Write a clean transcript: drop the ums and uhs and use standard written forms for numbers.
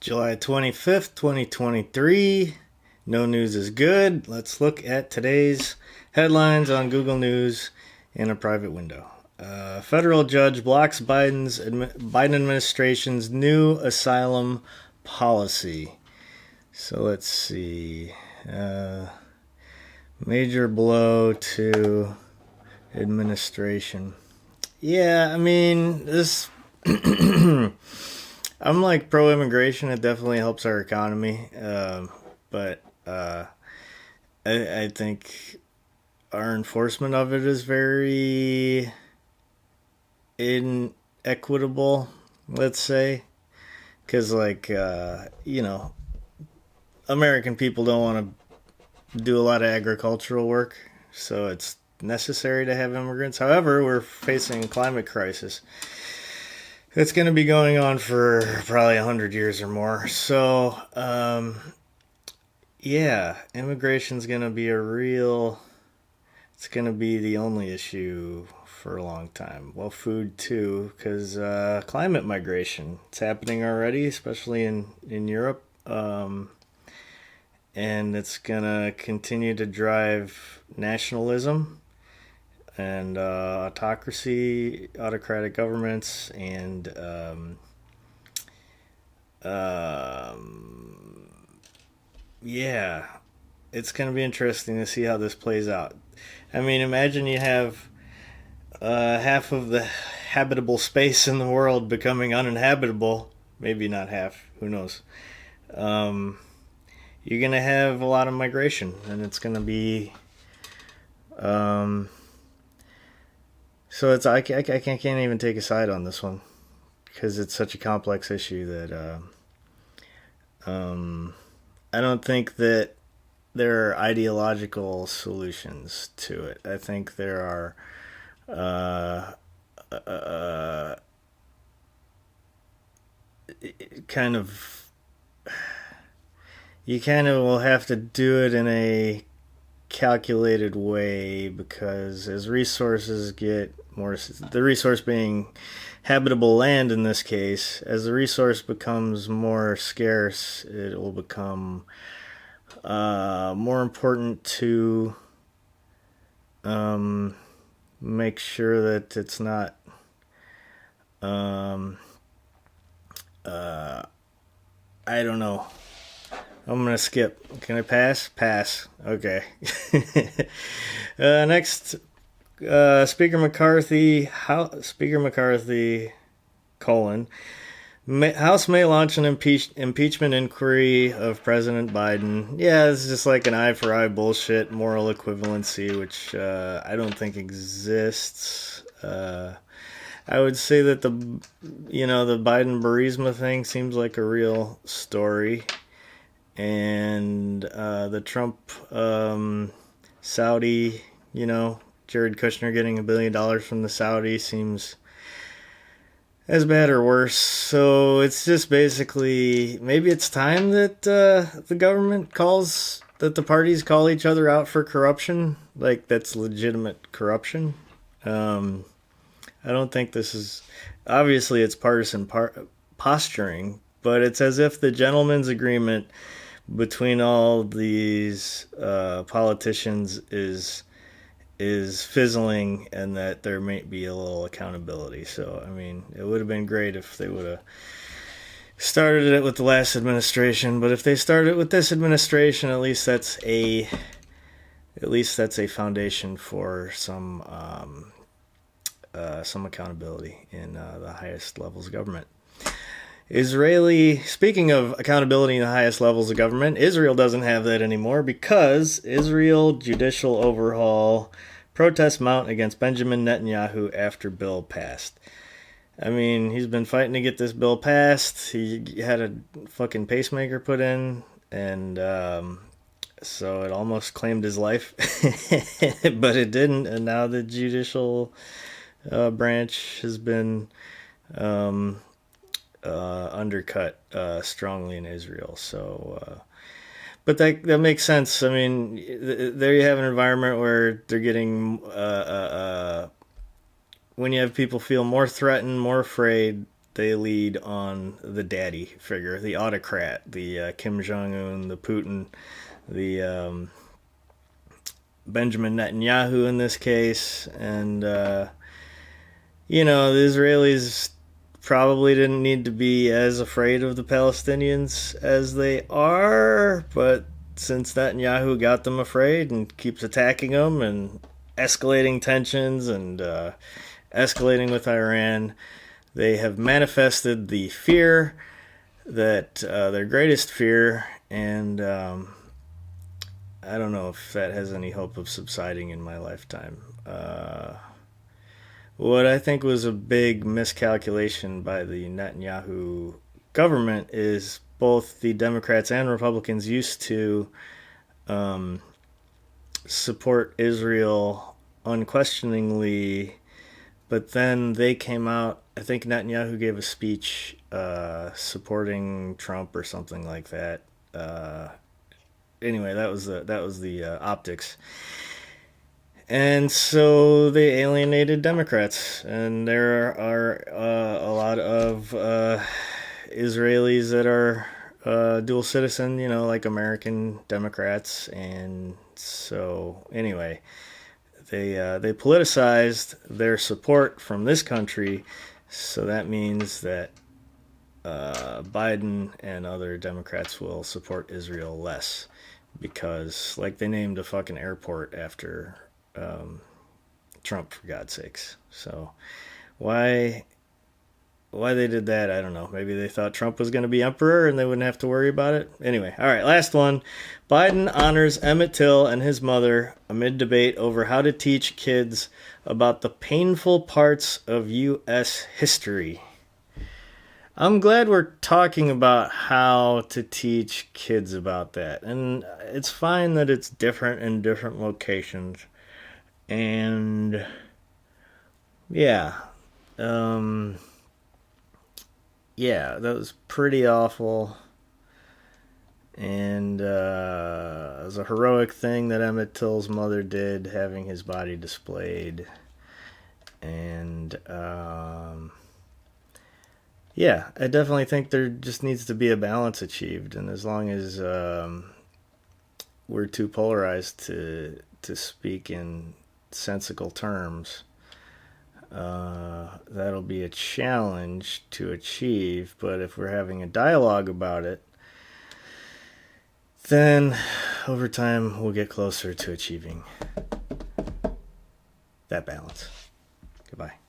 July 25th, 2023. No news is good. Let's look at today's headlines on Google News in a private window. Federal judge blocks Biden administration's new asylum policy. So let's see. Major blow to administration. Yeah, I mean, this. I'm like pro immigration. It definitely helps our economy. But I think our enforcement of it is very inequitable, let's say. Because, American people don't want to do a lot of agricultural work. So it's necessary to have immigrants. However, we're facing a climate crisis. It's going to be going on for probably 100 years or more. So, yeah, immigration's going to be it's going to be the only issue for a long time. Well, food too, because climate migration, it's happening already, especially in Europe. And it's going to continue to drive nationalism and autocratic governments, and yeah, it's going to be interesting to see how this plays out. I mean, imagine you have half of the habitable space in the world becoming uninhabitable. Maybe not half, who knows. You're going to have a lot of migration, and it's going to be so I can't even take a side on this one because it's such a complex issue that I don't think that there are ideological solutions to it. I think there are kind of you kind of will have to do it in a calculated way, because as resources get more, the resource being habitable land in this case, as the resource becomes more scarce, it will become more important to make sure that it's not I don't know. I'm gonna skip. Can I pass? Pass. Okay. Next, Speaker McCarthy. Speaker McCarthy: House may launch an impeachment inquiry of President Biden. Yeah, it's just like an eye for eye bullshit, moral equivalency, which I don't think exists. I would say that the Biden Burisma thing seems like a real story. And the Trump Saudi, Jared Kushner getting $1 billion from the Saudi seems as bad or worse. So it's just basically, maybe it's time that the government that the parties call each other out for corruption, like that's legitimate corruption. I don't think this is, obviously it's partisan posturing, but it's as if the gentleman's agreement between all these politicians is fizzling, and that there may be a little accountability. So, I mean, it would have been great if they would have started it with the last administration, but if they started it with this administration, at least that's a foundation for some accountability in the highest levels of government. Speaking of accountability in the highest levels of government, Israel doesn't have that anymore, because Israel judicial overhaul, protests mount against Benjamin Netanyahu after bill passed. I mean, he's been fighting to get this bill passed. He had a fucking pacemaker put in, and so it almost claimed his life, but it didn't, and now the judicial branch has been undercut strongly in Israel. So, but that makes sense. I mean, there you have an environment where they're getting when you have people feel more threatened, more afraid, they lead on the daddy figure, the autocrat, the Kim Jong Un, the Putin, the Benjamin Netanyahu in this case, and you know, the Israelis probably didn't need to be as afraid of the Palestinians as they are, but since Netanyahu got them afraid and keeps attacking them and escalating tensions and escalating with Iran, they have manifested the fear that their greatest fear, and I don't know if that has any hope of subsiding in my lifetime. What I think was a big miscalculation by the Netanyahu government is both the Democrats and Republicans used to support Israel unquestioningly, but then they came out. I think Netanyahu gave a speech supporting Trump or something like that. Anyway, that was the optics. And so they alienated Democrats, and there are a lot of Israelis that are dual citizen, you know, like American Democrats, and so anyway, they politicized their support from this country, so that means that Biden and other Democrats will support Israel less, because like they named a fucking airport after Trump, for God's sakes. So why they did that, I don't know. Maybe they thought Trump was going to be emperor and they wouldn't have to worry about it. Anyway, all right, last one. Biden honors Emmett Till and his mother amid debate over how to teach kids about the painful parts of U.S. history. I'm glad we're talking about how to teach kids about that. And it's fine that it's different in different locations. And yeah, that was pretty awful. And it was a heroic thing that Emmett Till's mother did, having his body displayed. And yeah, I definitely think there just needs to be a balance achieved. And as long as we're too polarized to speak in sensical terms, that'll be a challenge to achieve. But if we're having a dialogue about it, then over time we'll get closer to achieving that balance. Goodbye.